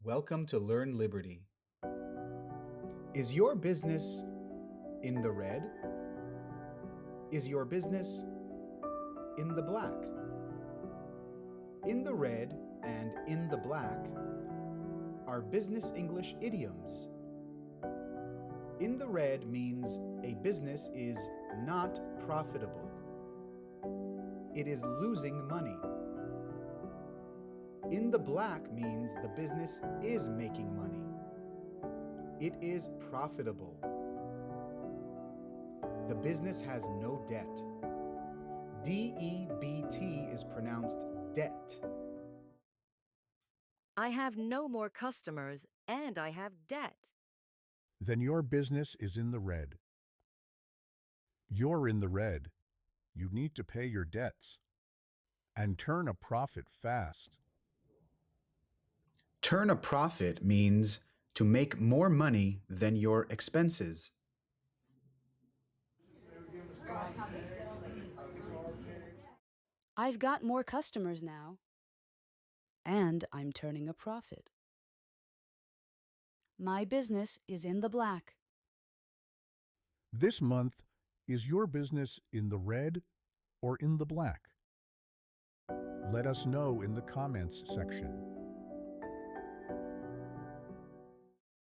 Welcome to Learn Liberty. Is your business in the red? Is your business in the black? In the red and in the black are business English idioms. In the red means a business is not profitable. It is losing money. In the black means the business is making money. It is profitable. The business has no debt. D-E-B-T is pronounced debt. I have no more customers and I have debt. Then your business is in the red. You're in the red. You need to pay your debts and turn a profit fast. Turn a profit means to make more money than your expenses. I've got more customers now, and I'm turning a profit. My business is in the black. This month, is your business in the red or in the black? Let us know in the comments section.